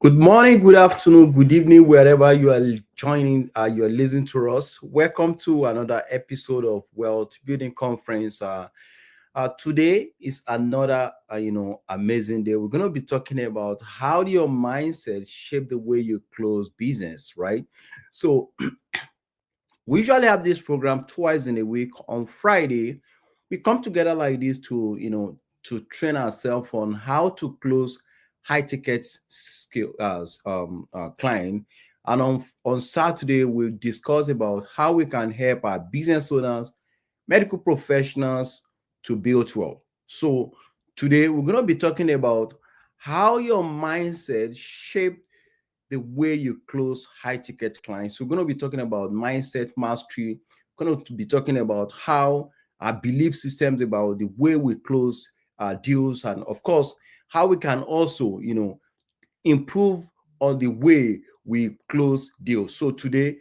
Good morning, good afternoon, good evening, wherever you are joining, you are listening to us. Welcome to another episode of Wealth Building Conference. Today is another, amazing day. We're going to be talking about how your mindset shape the way you close business, right? So we usually have this program twice in a week. On Friday, we come together like this to train ourselves on how to close high ticket skill as client. And on Saturday, we'll discuss about how we can help our business owners, medical professionals to build wealth. So today we're going to be talking about how your mindset shape the way you close high ticket clients. So we're going to be talking about mindset mastery. We're going to be talking about how our belief systems about the way we close deals, and of course, how we can also, improve on the way we close deals. So today,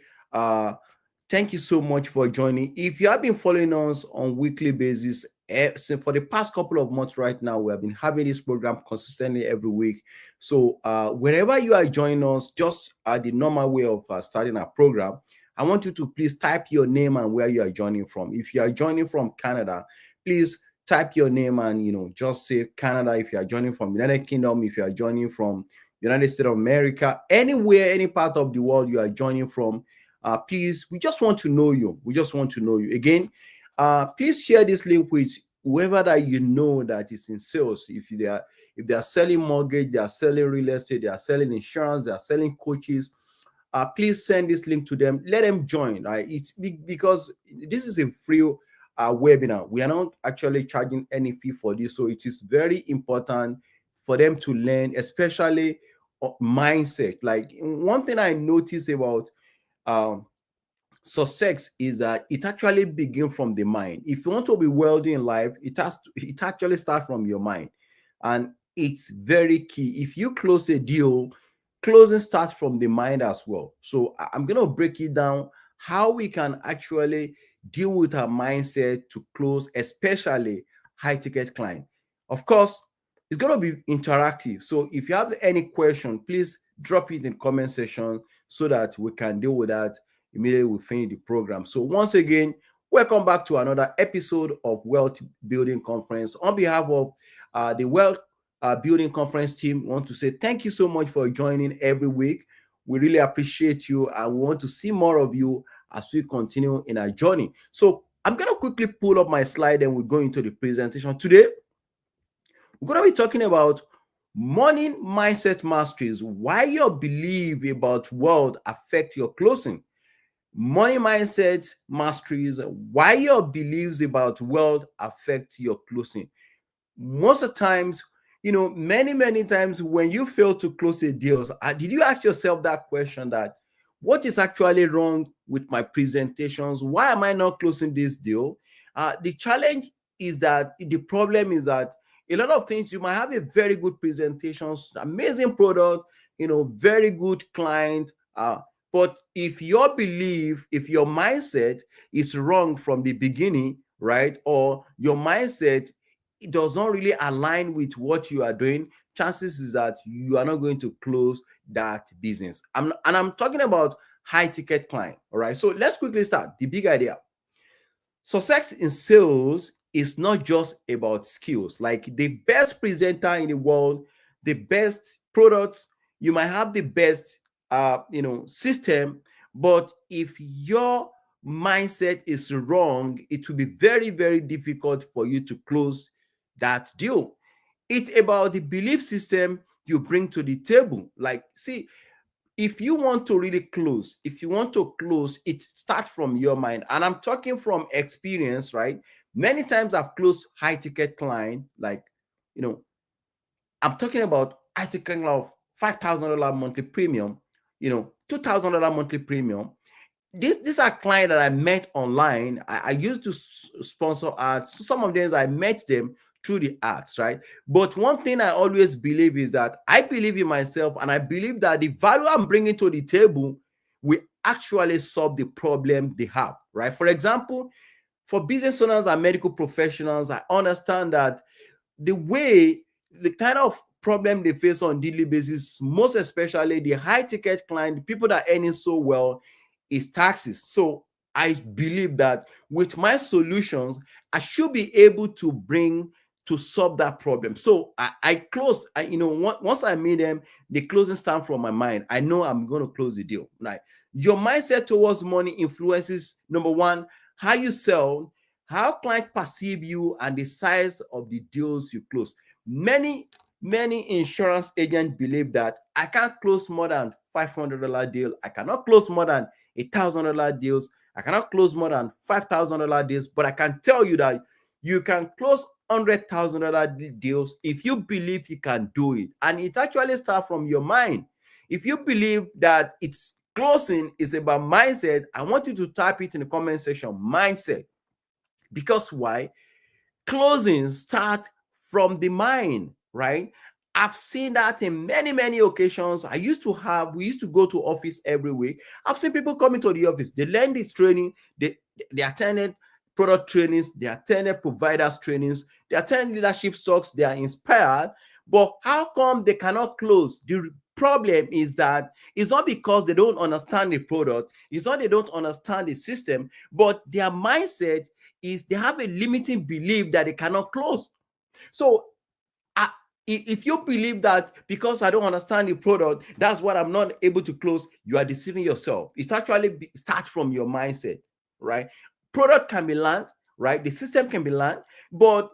thank you so much for joining. If you have been following us on weekly basis, so for the past couple of months right now, we have been having this program consistently every week. So wherever you are joining us, just the normal way of starting our program, I want you to please type your name and where you are joining from. If you are joining from Canada, please type your name and just say Canada. If you are joining from United Kingdom, if you are joining from United States of America, anywhere, any part of the world you are joining from, please, we just want to know you. We just want to know you. Again, please share this link with whoever that you know that is in sales. If they are selling mortgage, they are selling real estate, they are selling insurance, they are selling coaches, please send this link to them. Let them join. Right? It's because this is a free webinar. We are not actually charging any fee for this, so it is very important for them to learn, especially mindset. Like one thing I noticed about success is that it actually begins from the mind. If you want to be wealthy in life, it actually starts from your mind, and it's very key. If you close a deal, closing starts from the mind as well. So I'm going to break it down how we can actually deal with our mindset to close, especially high ticket client. Of course, it's going to be interactive. So if you have any question, please drop it in comment section so that we can deal with that immediately we finish the program. So once again, welcome back to another episode of Wealth Building Conference. On behalf of the Wealth Building Conference team, I want to say thank you so much for joining every week. We really appreciate you, and we want to see more of you as we continue in our journey. So I'm going to quickly pull up my slide and we'll go into the presentation. Today, we're going to be talking about money mindset masteries, why your belief about wealth affect your closing. Money mindset masteries, why your beliefs about wealth affect your closing. Most of the times, many times when you fail to close a deal, did you ask yourself that question, that what is actually wrong with my presentations? Why am I not closing this deal? The challenge is that the problem is that a lot of things, you might have a very good presentations, amazing product, very good client, but if your belief, if your mindset is wrong from the beginning, right, or your mindset, it does not really align with what you are doing, chances is that you are not going to close that business. I'm talking about high ticket client. All right. So let's quickly start the big idea. Success in sales is not just about skills. Like the best presenter in the world, the best products, you might have the best system, but if your mindset is wrong, it will be very, very difficult for you to close that deal. It's about the belief system you bring to the table. Like, see, if you want to really close, it starts from your mind. And I'm talking from experience, right? Many times I've closed high ticket client, like, I'm talking about high ticket client of $5,000 monthly premium, $2,000 monthly premium. These are clients that I met online. I used to sponsor ads. So some of them, I met them through the ads, right? But one thing I always believe is that I believe in myself, and I believe that the value I'm bringing to the table will actually solve the problem they have, right? For example, for business owners and medical professionals, I understand that the kind of problem they face on daily basis, most especially the high ticket client, the people that are earning so well, is taxes. So I believe that with my solutions, I should be able to bring to solve that problem. So I close, once I made them, the closing stand from my mind. I know I'm going to close the deal. Like, your mindset towards money influences, number one, how you sell, how clients perceive you, and the size of the deals you close. Many insurance agents believe that I can't close more than $500 deal. I cannot close more than $1,000 deals. I cannot close more than $5,000 deals. But I can tell you that you can close $100,000 deals if you believe you can do it. And it actually starts from your mind. If you believe that it's closing is about mindset, I want you to type it in the comment section, mindset. Because why? Closing start from the mind, right? I've seen that in many occasions. We used to go to office every week. I've seen people coming to the office. They learn this training. They attended product trainings. They attended providers trainings. They attend leadership talks. They are inspired. But how come they cannot close? The problem is that it's not because they don't understand the product. It's not they don't understand the system, but their mindset is they have a limiting belief that they cannot close. So if you believe that because I don't understand the product, that's what I'm not able to close, you are deceiving yourself. It's actually start from your mindset, right? Product can be learned, right? The system can be learned, but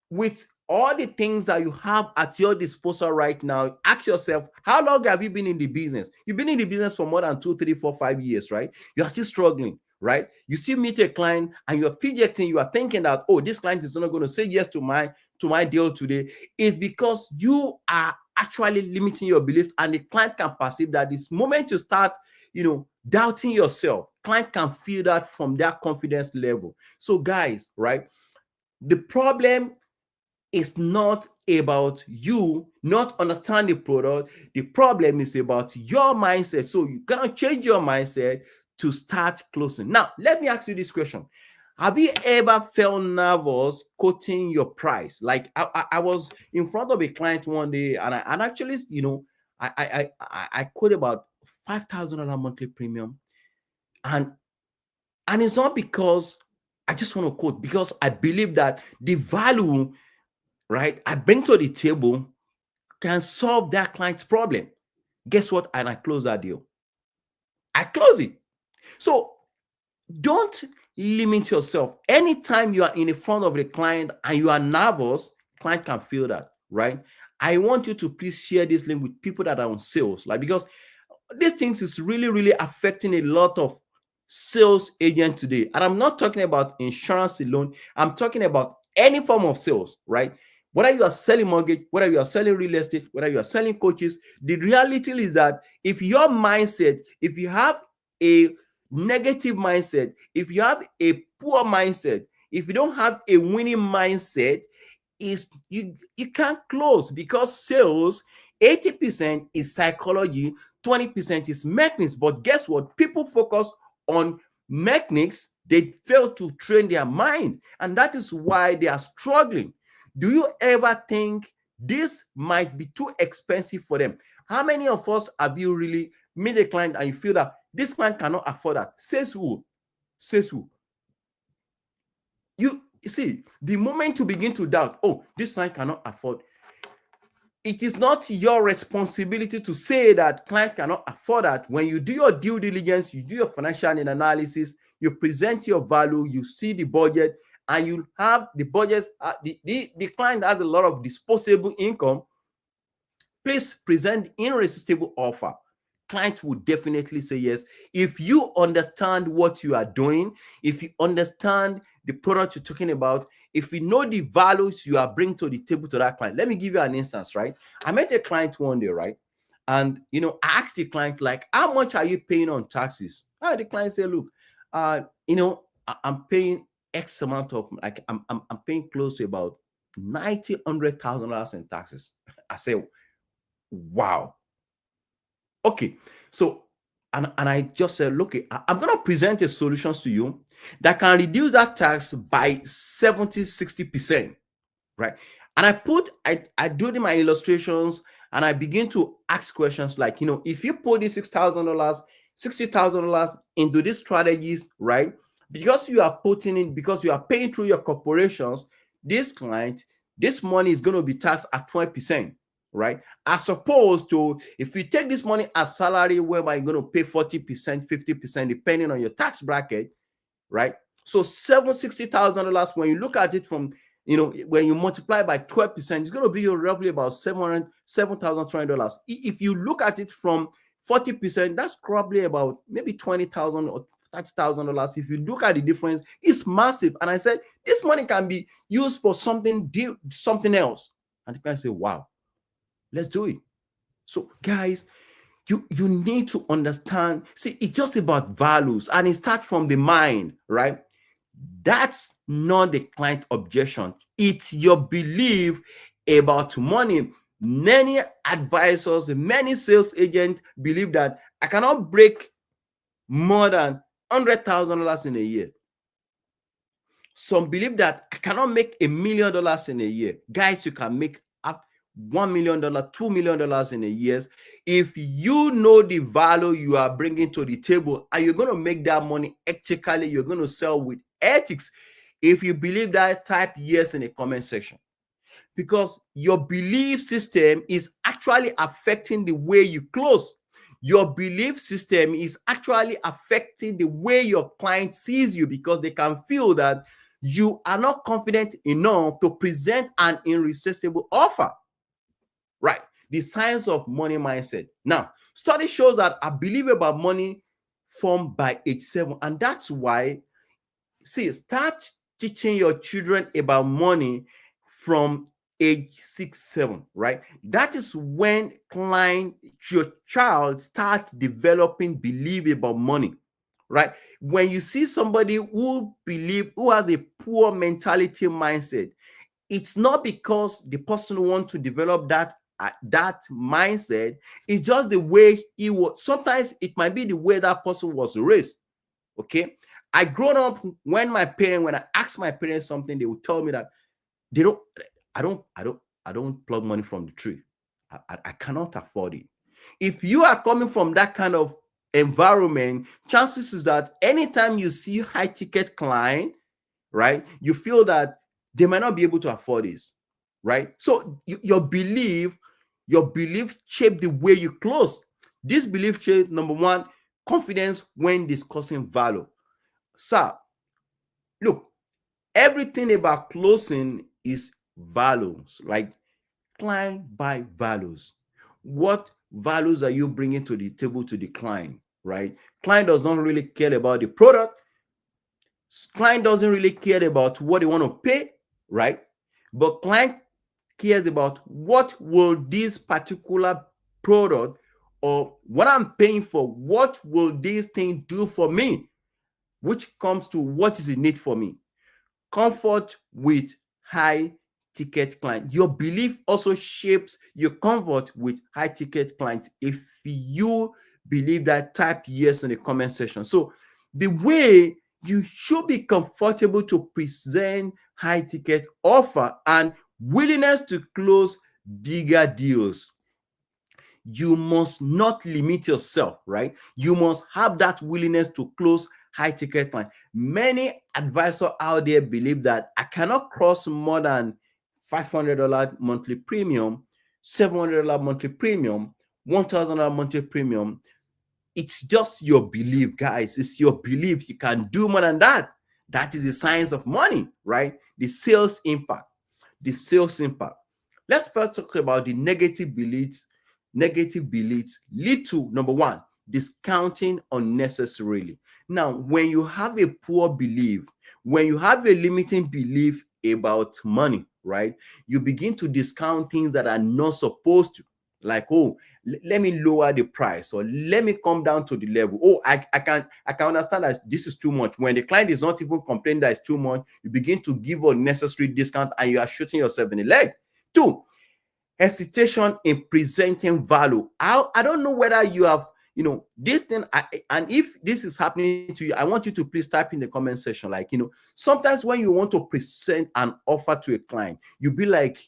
with all the things that you have at your disposal right now, ask yourself, how long have you been in the business? You've been in the business for more than 2, 3, 4, 5 years, right? You are still struggling, right? You still meet a client and you're fidgeting, you are thinking that, oh, this client is not going to say yes to my deal today. Is because you are actually limiting your belief, and the client can perceive that this moment you start, doubting yourself, client can feel that from their confidence level. So guys, right, the problem is not about you not understanding the product. The problem is about your mindset. So you cannot change your mindset to start closing. Now, let me ask you this question. Have you ever felt nervous quoting your price? Like I was in front of a client one day, and actually, I quote about $5,000 monthly premium, and it's not because I just want to quote, because I believe that the value, right, I bring to the table can solve that client's problem. Guess what? And I close that deal. I close it. So don't limit yourself. Anytime you are in the front of the client and you are nervous, client can feel that, right? I want you to please share this link with people that are on sales, like, because these things is really affecting a lot of sales agents today. And I'm not talking about insurance alone. I'm talking about any form of sales, right? Whether you are selling mortgage, whether you are selling real estate, whether you are selling coaches, the reality is that if your mindset, if you have a negative mindset, if you have a poor mindset, if you don't have a winning mindset, is you can't close, because sales 80% is psychology, 20% is mechanics. But guess what? People focus on mechanics, they fail to train their mind, and that is why they are struggling. Do you ever think this might be too expensive for them? How many of us have you really met a client and you feel that this client cannot afford that? Says who? Says who? You see, the moment you begin to doubt, oh, this client cannot afford, it is not your responsibility to say that client cannot afford that. When you do your due diligence, you do your financial analysis, you present your value, you see the budget, and you have the budgets. The client has a lot of disposable income. Please present irresistible offer. Clients will definitely say yes. If you understand what you are doing, if you understand the product you're talking about, if you know the values you are bringing to the table to that client. Let me give you an instance, right? I met a client one day, right? And, I asked the client, like, how much are you paying on taxes? The client said, look, I'm paying X amount of, like, I'm paying close to about $100,000 in taxes. I said, wow. Okay, so and I just said, look, I'm going to present a solutions to you that can reduce that tax by 70-60%, right? And I do my illustrations, and I begin to ask questions like, if you put this $6,000, $60,000 into this strategies, right? Because you are putting in, because you are paying through your corporations, this client, this money is going to be taxed at 20%, right? As opposed to if you take this money as salary, whereby you're going to pay 40%, 50%, depending on your tax bracket, right? So $60,000, when you look at it from, when you multiply by 12%, it's going to be roughly about $7,200. If you look at it from 40%, that's probably about maybe $20,000 or $30,000. If you look at the difference, it's massive. And I said, this money can be used for something else. And the client say, wow, let's do it. So guys, you need to understand. See, it's just about values, and it starts from the mind, right? That's not the client objection. It's your belief about money. Many advisors, many sales agents believe that I cannot break more than $100,000 in a year. Some believe that I cannot make $1 million in a year. Guys, you can make up $1 million, $2 million in a year if you know the value you are bringing to the table, and you're going to make that money ethically. You're going to sell with ethics. If you believe that, type yes in the comment section, because your belief system is actually affecting the way you close. Your belief system is actually affecting the way your client sees you, because they can feel that you are not confident enough to present an irresistible offer. Right. The science of money mindset. Now, study shows that a belief about money formed by age 7. And that's why, start teaching your children about money from age 6, 7, right? That is when your child starts developing belief about money, right? When you see somebody who has a poor mentality mindset, it's not because the person wants to develop that mindset. It's just the way he was. Sometimes it might be the way that person was raised. Okay, I grown up when I ask my parents something, they would tell me that I don't plug money from the tree. I cannot afford it. If you are coming from that kind of environment, chances is that anytime you see high ticket client, right, you feel that they might not be able to afford this, right? So your belief shape the way you close. This belief shape, number one, confidence when discussing value. Sir, look, everything about closing is values. Like, client buy values. What values are you bringing to the table to the client, right? Client does not really care about the product. Client doesn't really care about what they want to pay, right? But client cares about what will this particular product, or what I'm paying for, what will this thing do for me, which comes to what is the need for me. Comfort with high ticket client. Your belief also shapes your comfort with high ticket clients. If you believe that, type yes in the comment section. So the way you should be comfortable to present high ticket offer and willingness to close bigger deals. You must not limit yourself, right? You must have that willingness to close high ticket client. Many advisors out there believe that I cannot cross more than $500 monthly premium, $700 monthly premium, $1,000 monthly premium. It's just your belief, guys. It's your belief. You can do more than that. That is the science of money, right? The sales impact. The sales impact. Let's first talk about the negative beliefs. Negative beliefs lead to, number one, discounting unnecessarily. Now, when you have a poor belief, when you have a limiting belief about money, right, you begin to discount things that are not supposed to. Like, oh, let me lower the price, or let me come down to the level. Oh, I can understand that this is too much. When the client is not even complaining that it's too much, you begin to give unnecessary discount, and you are shooting yourself in the leg. Two, hesitation in presenting value. I don't know whether you have, this thing, and if this is happening to you, I want you to please type in the comment section. Like, sometimes when you want to present an offer to a client, you be like,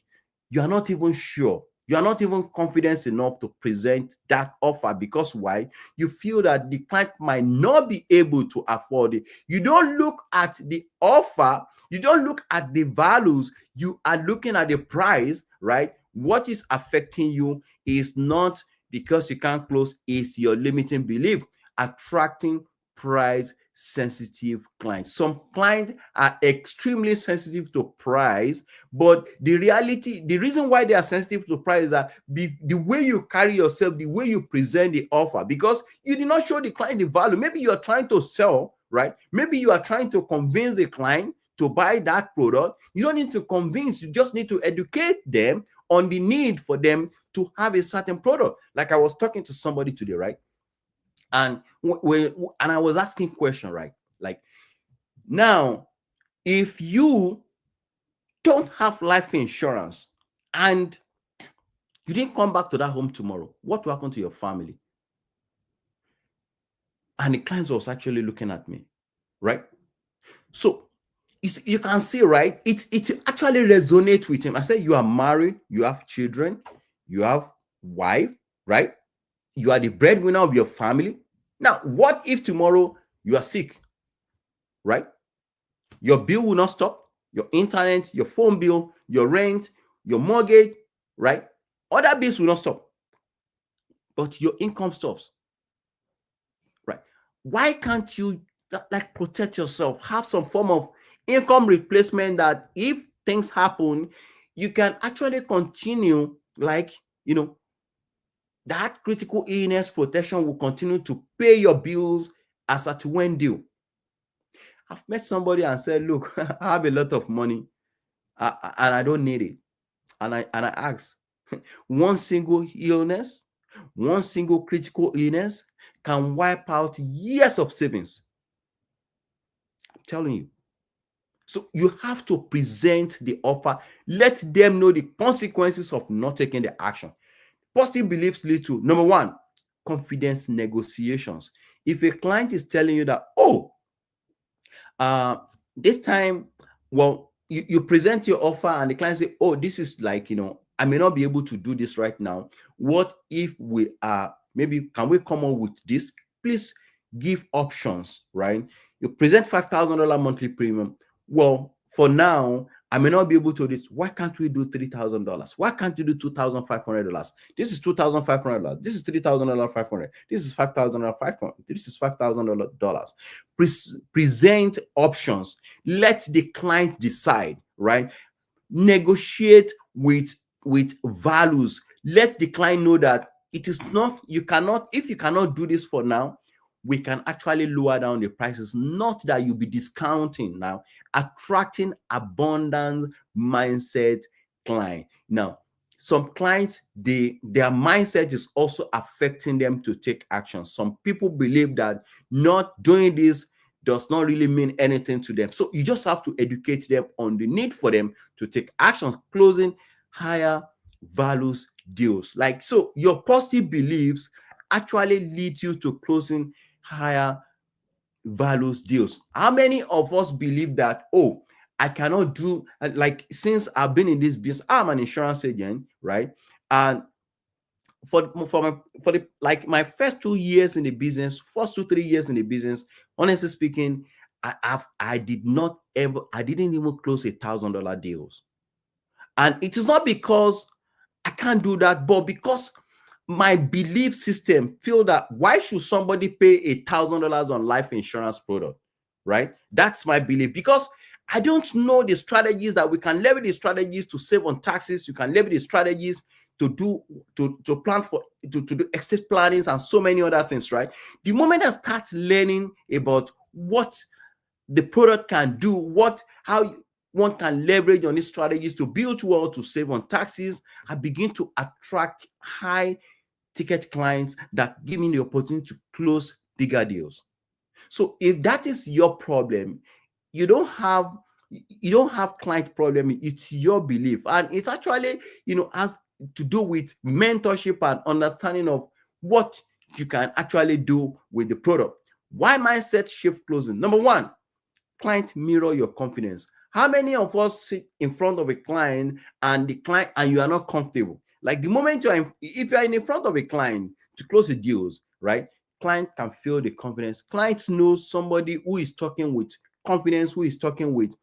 you are not even sure. You are not even confident enough to present that offer because why? You feel that the client might not be able to afford it. You don't look at the offer, you don't look at the values, you are looking at the price, right? What is affecting you is not because you can't close, is your limiting belief attracting price sensitive clients. Some clients are extremely sensitive to price, but the reality, the reason why they are sensitive to price is that the way you carry yourself, the way you present the offer, because you did not show the client the value. Maybe you are trying to sell, right? Maybe you are trying to convince the client to buy that product. You don't need to convince, you just need to educate them on the need for them to have a certain product. Like I was talking to somebody today, right? And I was asking question, right? Like, now, if you don't have life insurance and you didn't come back to that home tomorrow, what will happen to your family? And the client was actually looking at me, right? So you can see, right? It actually resonates with him. I said, you are married, you have children, you have wife, right? You are the breadwinner of your family. Now, what if tomorrow you are sick, right? Your bill will not stop. Your internet, your phone bill, your rent, your mortgage, right? Other bills will not stop, but your income stops, right? Why can't you like protect yourself? Have some form of income replacement that if things happen, you can actually continue, like, that critical illness protection will continue to pay your bills as at when due. I've met somebody and said, look, I have a lot of money and I don't need it. And I asked, one single illness, one single critical illness can wipe out years of savings. I'm telling you. So you have to present the offer. Let them know the consequences of not taking the action. Positive beliefs lead to, number one, confidence negotiations. If a client is telling you that, oh, this time, well, you present your offer and the client say, oh, this is like, I may not be able to do this right now. What if we are, maybe can we come up with this? Please give options, right? You present $5,000 monthly premium. Well, for now, I may not be able to do this. Why can't we do $3,000? Why can't you do $2,500? This is $2,500. This is $3,500. This is $5,500. This is $5,000. Present options. Let the client decide, right? Negotiate with values. Let the client know that it is not, you cannot, if you cannot do this for now, we can actually lower down the prices. Not that you'll be discounting now, attracting abundance mindset client. Now, some clients, their mindset is also affecting them to take action. Some people believe that not doing this does not really mean anything to them. So you just have to educate them on the need for them to take action, closing higher values deals. Like, so your positive beliefs actually lead you to closing higher values deals. How many of us believe that, oh, I cannot do, like, since I've been in this business, I'm an insurance agent, right? And for the like my first 2 years in the business, first 2-3 years in the business, honestly speaking, I didn't even close $1,000 deals. And it is not because I can't do that, but because my belief system feel that why should somebody pay $1,000 on life insurance product, right? That's my belief, because I don't know the strategies that we can leverage, the strategies to save on taxes. You can leverage the strategies to do to plan for to do estate plannings and so many other things, right? The moment I start learning about what the product can do, how one can leverage on these strategies to build wealth, to save on taxes, I begin to attract high ticket clients that give me the opportunity to close bigger deals. So if that is your problem, you don't have client problem, it's your belief. And it's actually, has to do with mentorship and understanding of what you can actually do with the product. Why mindset shift closing? Number one, client mirror your confidence. How many of us sit in front of a client and the client and you are not comfortable? Like the moment if you are in front of a client to close the deals, right? Client can feel the confidence. Clients know somebody who is talking with confidence, who is talking with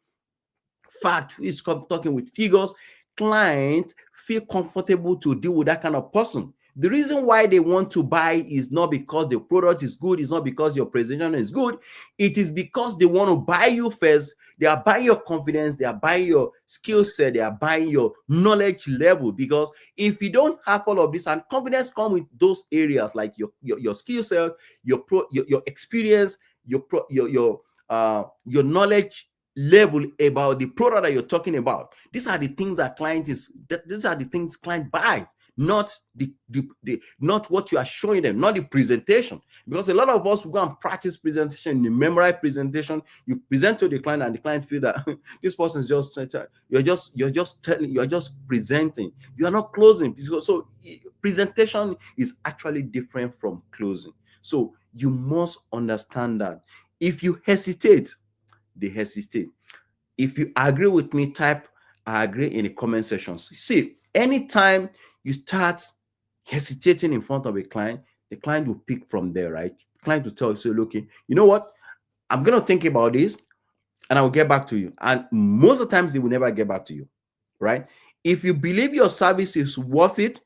fact, who is talking with figures. Clients feel comfortable to deal with that kind of person. The reason why they want to buy is not because the product is good, it's not because your presentation is good. It is because they want to buy you first. They are buying your confidence, they are buying your skill set, they are buying your knowledge level. Because if you don't have all of this, and confidence comes with those areas like your skill set, your experience, your knowledge level about the product that you're talking about. These are the things that these are the things client buys, not not what you are showing them, not the presentation. Because a lot of us will go and practice presentation, the memorize presentation, you present to the client and the client feel that this person is just you're just presenting, you are not closing. So presentation is actually different from closing. So you must understand that. If you hesitate, they hesitate. If you agree with me, type I agree in the comment sections. See, anytime you start hesitating in front of a client, the client will pick from there, right? The client will tell you, say, look, you know what? I'm going to think about this and I will get back to you. And most of the times, they will never get back to you, right? If you believe your service is worth it,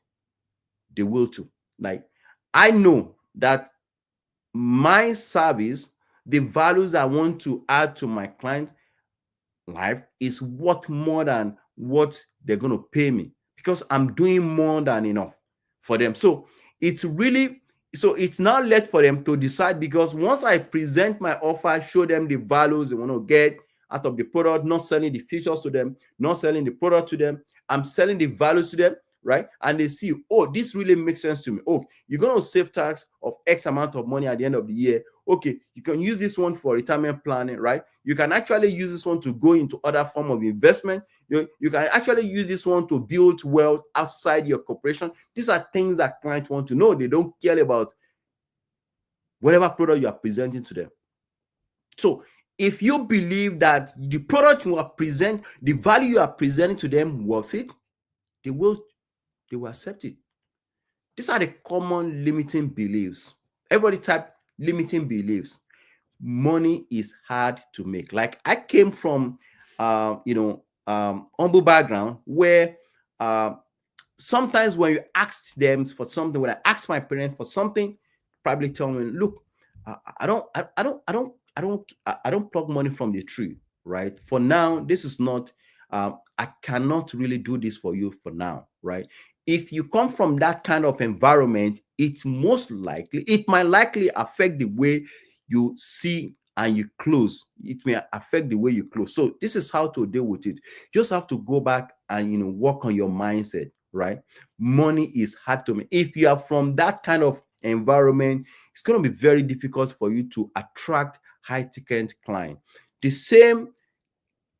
they will too. Like, I know that my service, the values I want to add to my client life is worth more than what they're going to pay me, because I'm doing more than enough for them. So it's not left for them to decide, because once I present my offer, show them the values they want to get out of the product, not selling the features to them, not selling the product to them, I'm selling the values to them, right? And they see, oh, this really makes sense to me. Oh, you're going to save tax of X amount of money at the end of the year. Okay, you can use this one for retirement planning, right? You can actually use this one to go into other form of investment. You can actually use this one to build wealth outside your corporation. These are things that clients want to know. They don't care about whatever product you are presenting to them. So if you believe that the product you are present, the value you are presenting to them worth it, they will accept it. These are the common limiting beliefs. Everybody type limiting beliefs. Money is hard to make. Like, I came from humble background where sometimes when you asked them for something, when I asked my parents for something, probably tell me, look, I don't pluck money from the tree, right? For now, this is not I cannot really do this for you for now, right? If you come from that kind of environment, it might likely affect the way you see and you close. It may affect the way you close. So this is how to deal with it. You just have to go back and work on your mindset, right? Money is hard to make. If you are from that kind of environment, it's going to be very difficult for you to attract high ticket clients. The same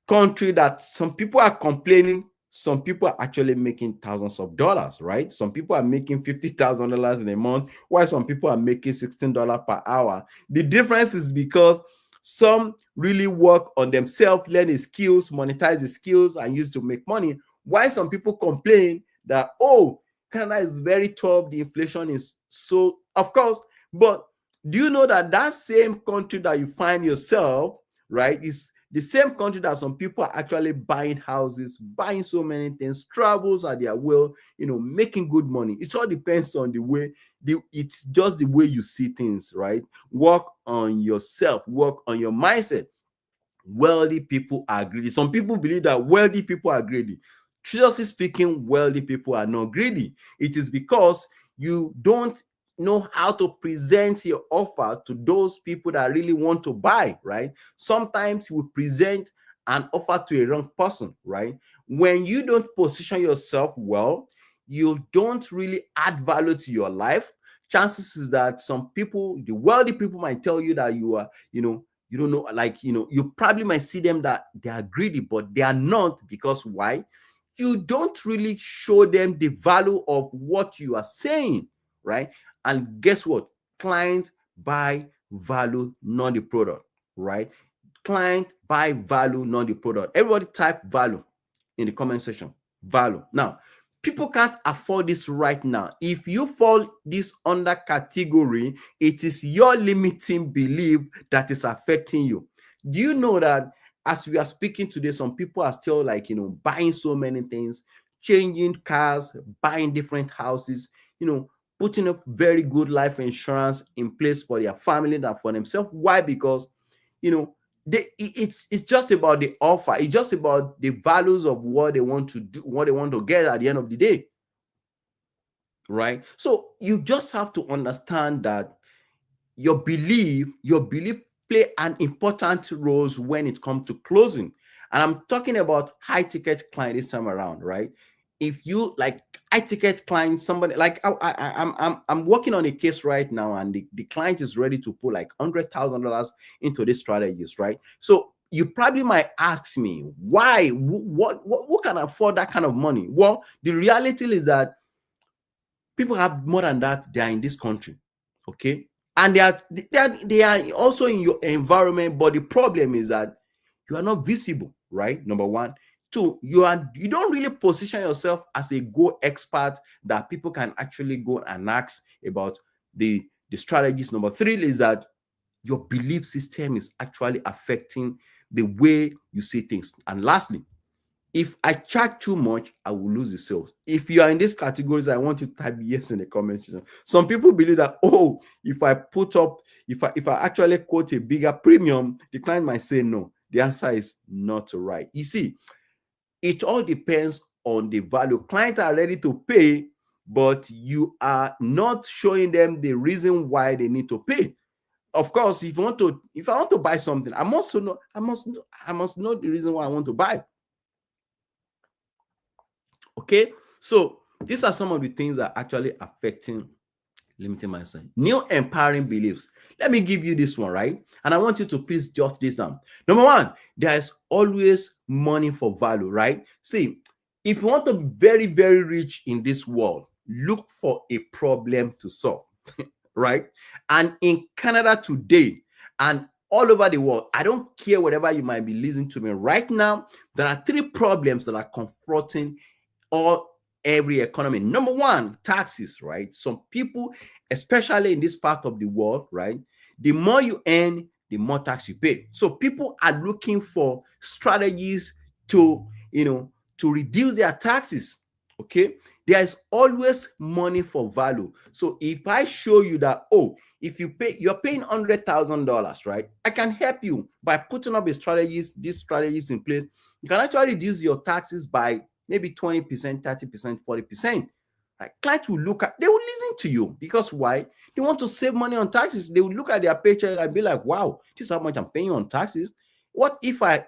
country that some people are complaining, some people are actually making thousands of dollars, right? Some people are making $50,000 in a month, while some people are making $16 per hour. The difference is because some really work on themselves, learn the skills, monetize the skills, and use to make money, while some people complain that, oh, Canada is very tough, the inflation is so, of course. But do you know that that same country that you find yourself, right, is the same country that some people are actually buying houses, buying so many things, travels at their will, making good money. It all depends on the way, it's just the way you see things, right? Work on yourself, work on your mindset. Wealthy people are greedy. Some people believe that wealthy people are greedy. Seriously speaking, wealthy people are not greedy. It is because you don't know how to present your offer to those people that really want to buy, right? Sometimes you present an offer to a wrong person, right? When you don't position yourself well, you don't really add value to your life. Chances is that some people, the wealthy people, might tell you that you are, you don't know, like, you probably might see them that they are greedy, but they are not. Because why? You don't really show them the value of what you are saying, right? And guess what? Clients buy value, not the product, right? Client buy value, not the product. Everybody type value in the comment section. Value. Now, people can't afford this right now. If you fall this under category, it is your limiting belief that is affecting you. Do you know that as we are speaking today, some people are still like, buying so many things, changing cars, buying different houses, putting a very good life insurance in place for their family and for themselves. Why? Because, it's just about the offer. It's just about the values of what they want to do, what they want to get at the end of the day, right? So you just have to understand that your belief play an important role when it comes to closing. And I'm talking about high ticket client this time around, right? If you like high ticket client, somebody like I'm working on a case right now, and the client is ready to put like $100,000 into this strategist, right? So you probably might ask me, why? Who can afford that kind of money? Well, the reality is that people have more than that. They are in this country, okay, and they are also in your environment. But the problem is that you are not visible, right? Number one. Two, you don't really position yourself as a go expert that people can actually go and ask about the strategies. Number three is that your belief system is actually affecting the way you see things. And lastly, if I charge too much, I will lose the sales. If you are in these categories, I want you to type yes in the comment section. Some people believe that, oh, if I actually quote a bigger premium, the client might say no. The answer is not right. You see, it all depends on the value. Clients are ready to pay, but you are not showing them the reason why they need to pay. Of course, if I want to buy something, I must know the reason why I want to buy. Okay, so these are some of the things that are actually affecting limiting mindset. New empowering beliefs. Let me give you this one, right? And I want you to please jot this down. Number one, there is always money for value, right? See, if you want to be very, very rich in this world, look for a problem to solve, right? And in Canada today, and all over the world, I don't care whatever you might be listening to me right now, there are three problems that are confronting every economy. Number one, taxes, right? Some people, especially in this part of the world, right, the more you earn, the more tax you pay. So people are looking for strategies to reduce their taxes. Okay, there is always money for value. So if I show you that, oh, if you're paying $100,000, right, I can help you by putting up these strategies in place. You can actually reduce your taxes by maybe 20%, 30%, 40%. Right? Clients will they will listen to you, because why? They want to save money on taxes. They will look at their paycheck and be like, wow, this is how much I'm paying on taxes. What if I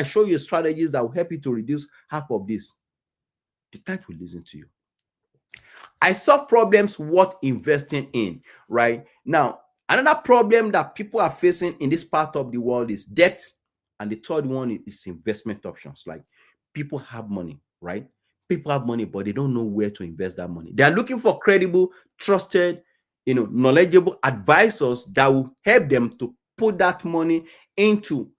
show you strategies that will help you to reduce half of this? The client will listen to you. I solve problems worth investing in, right? Now, another problem that people are facing in this part of the world is debt. And the third one is investment options. Like, people have money, right? People have money, but they don't know where to invest that money. They are looking for credible, trusted, knowledgeable advisors that will help them to put that money into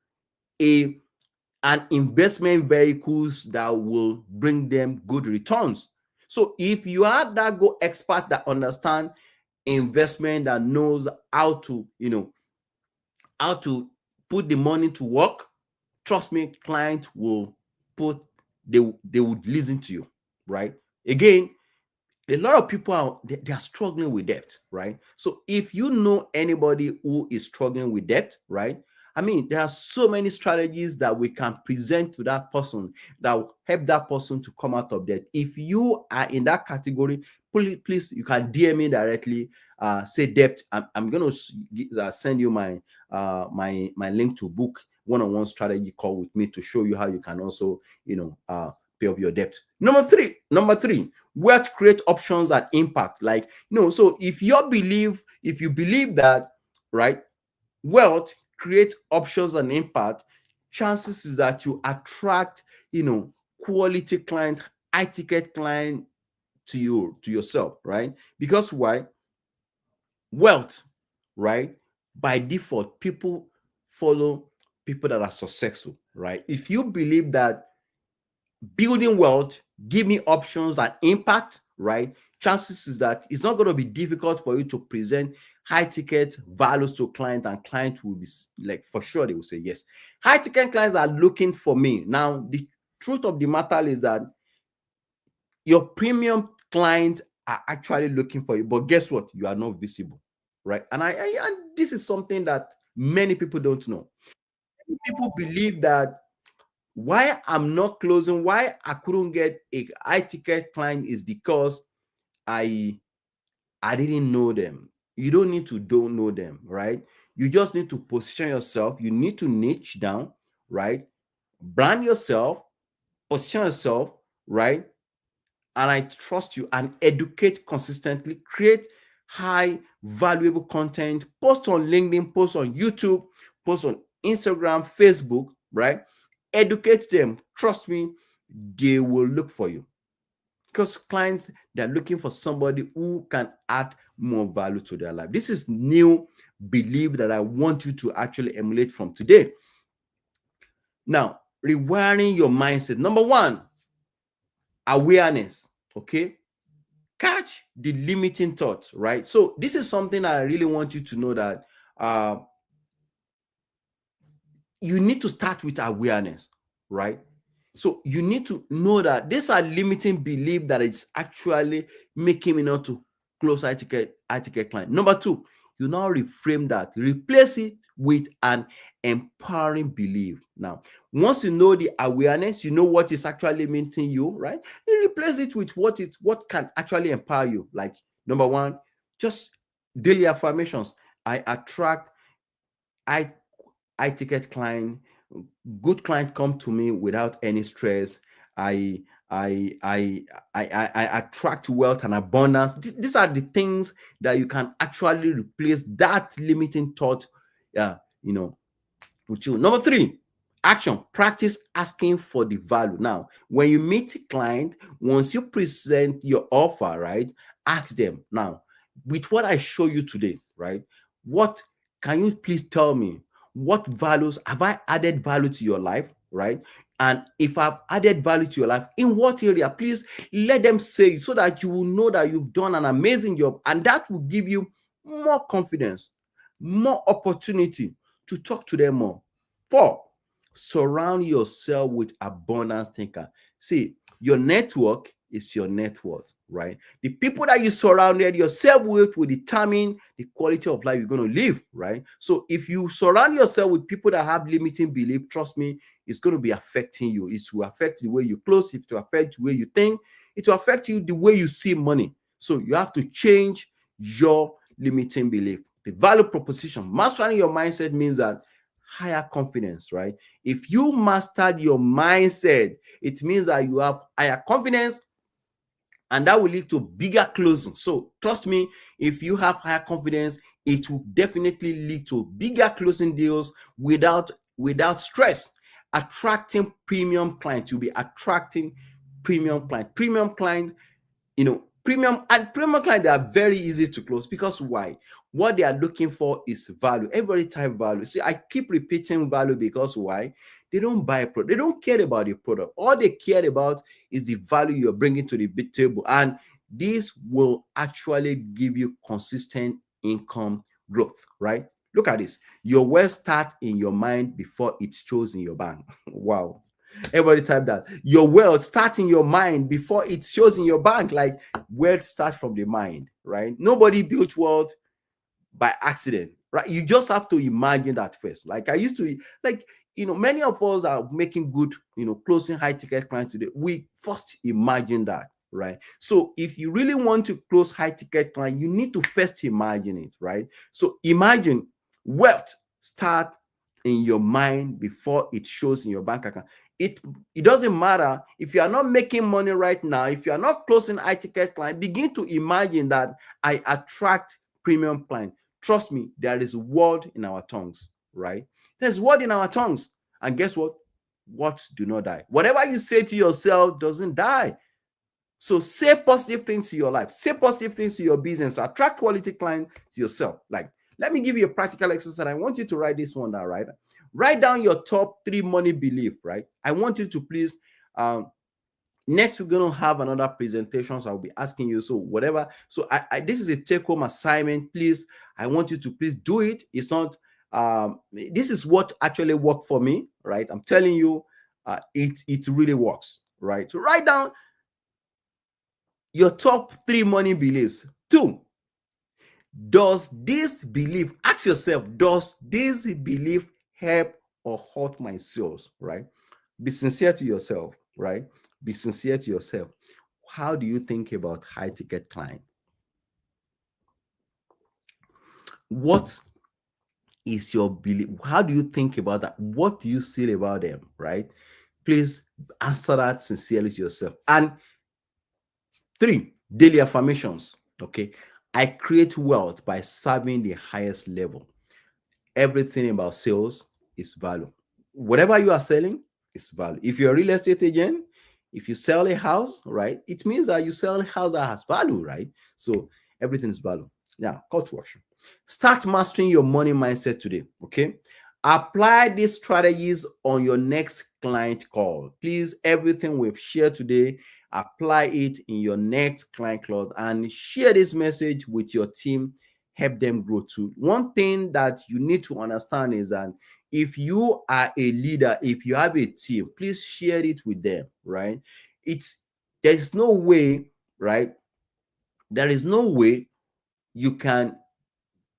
an investment vehicles that will bring them good returns. So if you are that go expert that understand investment, that knows how to put the money to work, trust me, clients will they would listen to you, right? Again, a lot of people they are struggling with debt, right? So if you know anybody who is struggling with debt, right, I mean, there are so many strategies that we can present to that person that will help that person to come out of debt. If you are in that category, please you can DM me directly. Say debt. I'm going to send you my link to book one-on-one strategy call with me to show you how you can also pay off your debt. Number three, wealth create options that impact. Like, so if you believe that, right, wealth create options and impact, chances is that you attract quality client, high ticket client to yourself, right? Because why? Wealth, right, by default, people follow people that are successful, right? If you believe that building wealth give me options and impact, right? Chances is that it's not going to be difficult for you to present high ticket values to client, and client will be like, for sure they will say yes. High ticket clients are looking for me. Now the truth of the matter is that your premium clients are actually looking for you, but guess what? You are not visible, right? And and this is something that many people don't know. People believe that why I'm not closing, why I couldn't get a high ticket client is because I I didn't know them. You don't need to don't know them, right? You just need to position yourself. You need to niche down, right? Brand yourself, position yourself, right? And I trust you, and educate consistently, create high valuable content, post on LinkedIn, post on YouTube, post on Instagram, Facebook, right? Educate them. Trust me, they will look for you, because clients, they're looking for somebody who can add more value to their life. This is new belief that I want you to actually emulate from today. Now, rewiring your mindset. Number one, awareness. Okay, catch the limiting thoughts, right? So this is something that I really want you to know, that you need to start with awareness, right? So you need to know that these are limiting belief that it's actually making me not to close high ticket client. Number two, you now reframe that, replace it with an empowering belief. Now, once you know the awareness, you know what is actually limiting you, right? You replace it with what can actually empower you. Like, number one, just daily affirmations. I attract high ticket client. Good client come to me without any stress. I attract wealth and abundance. These are the things that you can actually replace that limiting thought, you know, with you. Number three, action. Practice asking for the value. Now, when you meet a client, once you present your offer, right, ask them, now, with what I show you today, right, what can you please tell me? What values have I added value to your life, right? And if I've added value to your life, in what area? Please let them say, so that you will know that you've done an amazing job, and that will give you more confidence, more opportunity to talk to them more. Four, surround yourself with abundance thinker. See, your network is your net worth, right? The people that you surrounded yourself with will determine the quality of life you're going to live, right? So if you surround yourself with people that have limiting belief, trust me, it's going to be affecting you. It will affect the way you close, it will affect the way you think, it will affect you the way you see money. So you have to change your limiting belief. The value proposition, mastering your mindset, means that higher confidence, right? If you mastered your mindset, it means that you have higher confidence, and that will lead to bigger closing. So trust me, if you have higher confidence, it will definitely lead to bigger closing deals without stress. Attracting premium clients, you'll be attracting premium client. Premium client, premium clients, they are very easy to close, because why? What they are looking for is value. Everybody type value. See, I keep repeating value because why? They don't buy a product. They don't care about the product. All they care about is the value you're bringing to the big table, and this will actually give you consistent income growth, right? Look at this. Your wealth starts in your mind before it shows in your bank. Wow. Everybody type that. Your wealth starts in your mind before it shows in your bank. Like, wealth starts from the mind, right? Nobody built wealth by accident, right? You just have to imagine that first. Like, I used to, like, many of us are making good, closing high ticket clients today. We first imagine that, right? So if you really want to close high ticket client, you need to first imagine it, right? So imagine wealth start in your mind before it shows in your bank account. It doesn't matter if you are not making money right now, if you are not closing high ticket client, begin to imagine that I attract premium client. Trust me, there is word in our tongues, right? There's word in our tongues. And guess what? Words do not die. Whatever you say to yourself doesn't die. So say positive things to your life. Say positive things to your business. Attract quality client to yourself. Like, let me give you a practical exercise. I want you to write this one down, right? Write down your top 3 money belief, right? I want you to please, next we're going to have another presentation, so I'll be asking you, so whatever, so this is a take-home assignment. Please, I want you to please do it. It's not this is what actually worked for me, right? I'm telling you, it really works, right? So write down your top 3 money beliefs. 2, does this belief, ask yourself, does this belief help or hurt my sales, right? Be sincere to yourself, right? Be sincere to yourself. How do you think about high ticket client? What is your belief? How do you think about that? What do you feel about them, right? Please answer that sincerely to yourself. And 3, daily affirmations. Okay. I create wealth by serving the highest level. Everything about sales is value. Whatever you are selling is value. If you're a real estate agent, if you sell a house, right, it means that you sell a house that has value, right? So everything is value. Now, call to action. Start mastering your money mindset today. Okay. Apply these strategies on your next client call. Please, everything we've shared today, apply it in your next client call and share this message with your team. Help them grow too. One thing that you need to understand is that if you are a leader, if you have a team, please share it with them, right? There's no way, right? There is no way you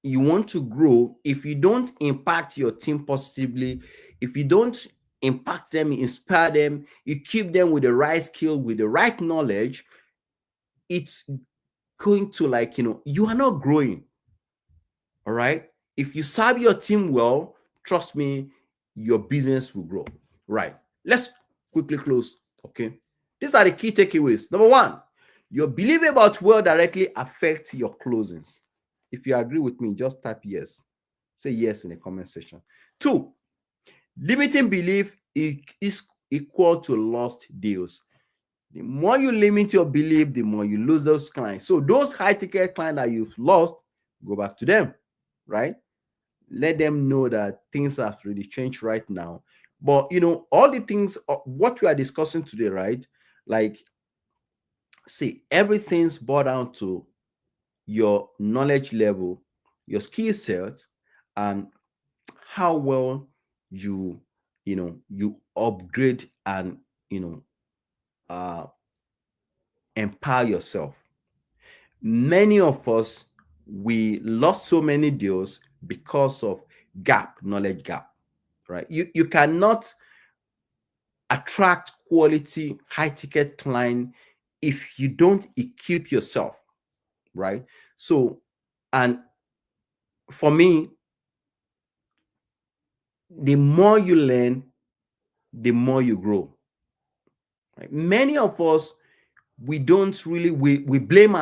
want to grow if you don't impact your team positively, if you don't impact them, inspire them, you keep them with the right skill, with the right knowledge, it's going to, like, you are not growing. All right. If you serve your team well, trust me, your business will grow. Right. Let's quickly close. Okay. These are the key takeaways. Number 1, your belief about wealth directly affects your closings. If you agree with me, just type yes. Say yes in the comment section. 2, limiting belief is equal to lost deals. The more you limit your belief, the more you lose those clients. So those high ticket clients that you've lost, go back to them, right? Let them know that things have really changed right now. But all the things, what we are discussing today, right? Like, see, everything's boiled down to your knowledge level, your skill set, and how well you upgrade and uh empower yourself. Many of us, we lost so many deals because of knowledge gap, right? You cannot attract quality high ticket client if you don't equip yourself, right? So, and for me, the more you learn, the more you grow, right? Many of us, we don't really, we blame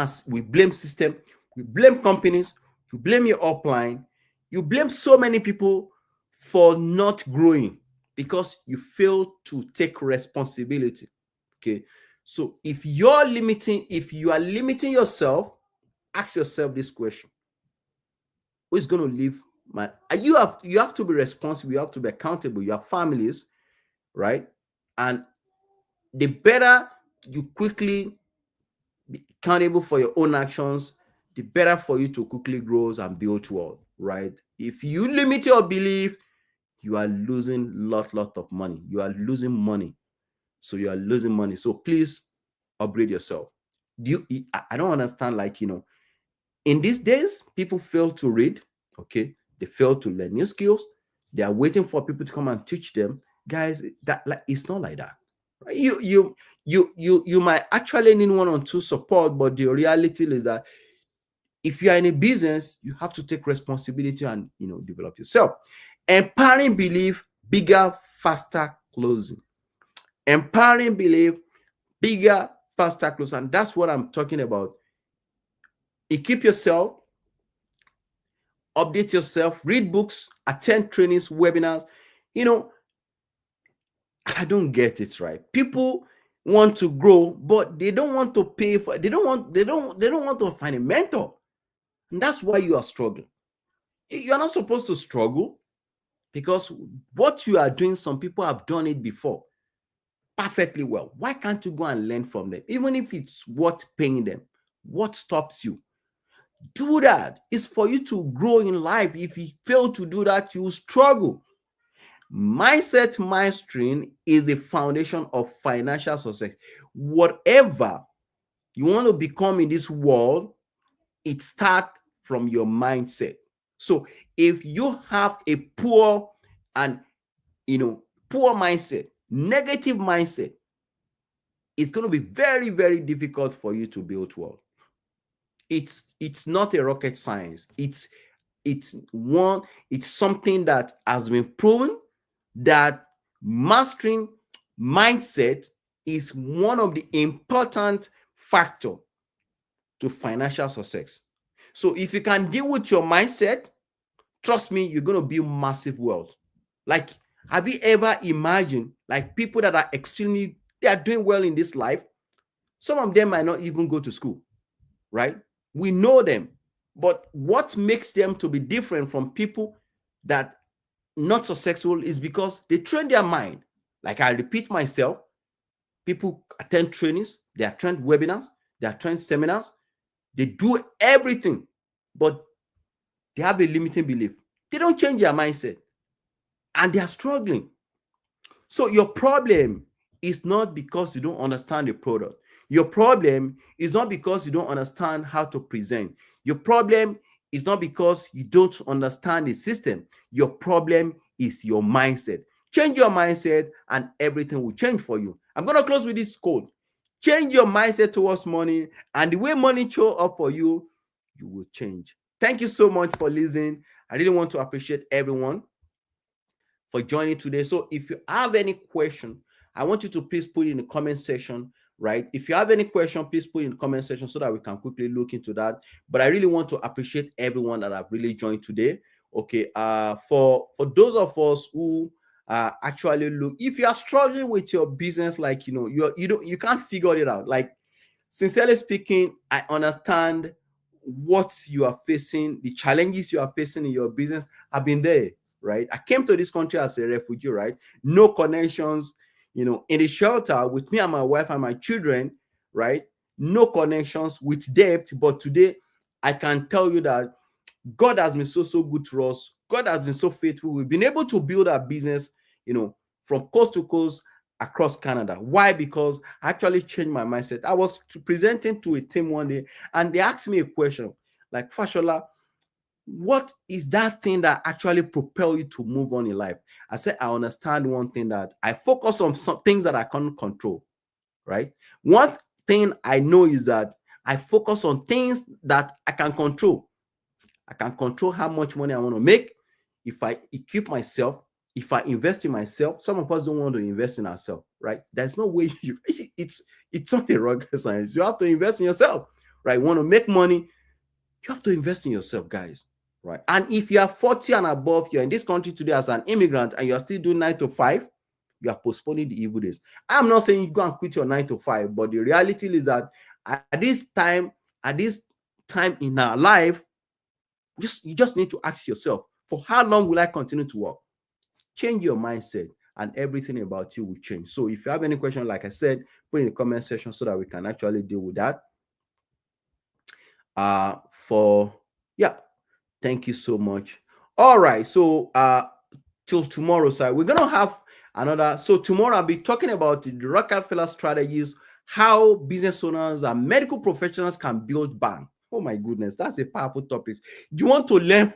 system, we blame companies, you blame your upline, you blame so many people for not growing because you fail to take responsibility. Okay. So if you are limiting yourself, ask yourself this question: who is going to live? Man, you have to be responsible, you have to be accountable, you have families, right? And the better you quickly be accountable for your own actions, the better for you to quickly grow and build wealth, right? If you limit your belief, you are losing lot of money. You are losing money. So you are losing money. So please upgrade yourself. I don't understand, like, in these days, people fail to read, okay? They fail to learn new skills. They are waiting for people to come and teach them. Guys, that, like, it's not like that. Right? You might actually need 1 or 2 support, but the reality is that if you are in a business, you have to take responsibility and develop yourself. Empowering belief, bigger, faster closing. Empowering belief, bigger, faster closing. And that's what I'm talking about. Equip yourself, update yourself, read books, attend trainings, webinars. I don't get it, right? People want to grow, but they don't want to pay for it. They don't want to find a mentor. And that's why you are struggling. You're not supposed to struggle. Because what you are doing, some people have done it before perfectly well. Why can't you go and learn from them? Even if it's worth paying them, what stops you? Do that. It's for you to grow in life. If you fail to do that, you struggle. Mindset mastering is the foundation of financial success. Whatever you want to become in this world, it starts from your mindset. So if you have a poor and poor mindset, negative mindset, it's going to be very, very difficult for you to build wealth. It's not a rocket science. It's something that has been proven that mastering mindset is one of the important factor to financial success. So if you can deal with your mindset, trust me, you're going to build massive wealth. Like, have you ever imagined like people that are they are doing well in this life? Some of them might not even go to school, right? We know them. But what makes them to be different from people that not successful is because they train their mind. Like I repeat myself, people attend trainings, they attend webinars, they attend seminars, they do everything, but they have a limiting belief. They don't change their mindset and they are struggling. So your problem is not because you don't understand the product. Your problem is not because you don't understand how to present. Your problem is not because you don't understand the system. Your problem is your mindset. Change your mindset and everything will change for you. I'm going to close with this quote. Change your mindset towards money, and the way money show up for you, you will change. Thank you so much for listening. I really want to appreciate everyone for joining today. So if you have any question, I want you to please put it in the comment section, right? If you have any question, please put it in the comment section so that we can quickly look into that. But I really want to appreciate everyone that have really joined today. Okay, for those of us who actually look, if you are struggling with your business, like you can't figure it out. Like, sincerely speaking, I understand what you are facing, the challenges you are facing in your business. I've been there, right? I came to this country as a refugee, right? No connections, in the shelter with me and my wife and my children, right? No connections, with debt. But today, I can tell you that God has been so good to us. God has been so faithful. We've been able to build our business, from coast to coast across Canada. Why? Because I actually changed my mindset. I was presenting to a team one day and they asked me a question like, Fashola, what is that thing that actually propel you to move on in life? I said, I understand one thing, that I focus on some things that I can't control, right? One thing I know is that I focus on things that I can control. I can control how much money I want to make. If I equip myself, if I invest in myself. Some of us don't want to invest in ourselves, right? There's no way it's not a rocket science. You have to invest in yourself, right? You want to make money, you have to invest in yourself, guys, right? And if you are 40 and above, you're in this country today as an immigrant and you're still doing 9 to 5, you are postponing the evil days. I'm not saying you go and quit your 9 to 5, but the reality is that at this time in our life, you just need to ask yourself, for how long will I continue to work? Change your mindset and everything about you will change. So if you have any question, like I said, put in the comment section so that we can actually deal with that. Thank you so much. All right, so till tomorrow, sir, we're gonna have another. So tomorrow I'll be talking about the Rockefeller strategies, how business owners and medical professionals can build bank. Oh my goodness, that's a powerful topic. You want to learn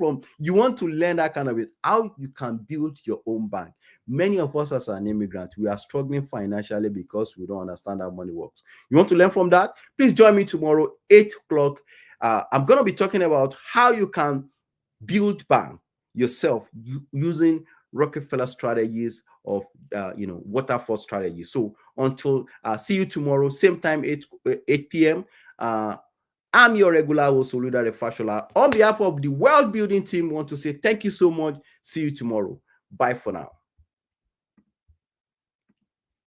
that kind of it, how you can build your own bank. Many of us as an immigrant, we are struggling financially because we don't understand how money works. You want to learn from that? Please join me tomorrow, 8 o'clock. I'm going to be talking about how you can build bank yourself using Rockefeller strategies of waterfall strategies. So until see you tomorrow, same time, 8 p.m. I'm your regular host, Oludare Fasola. On behalf of the Wealth Building team, I want to say thank you so much. See you tomorrow. Bye for now.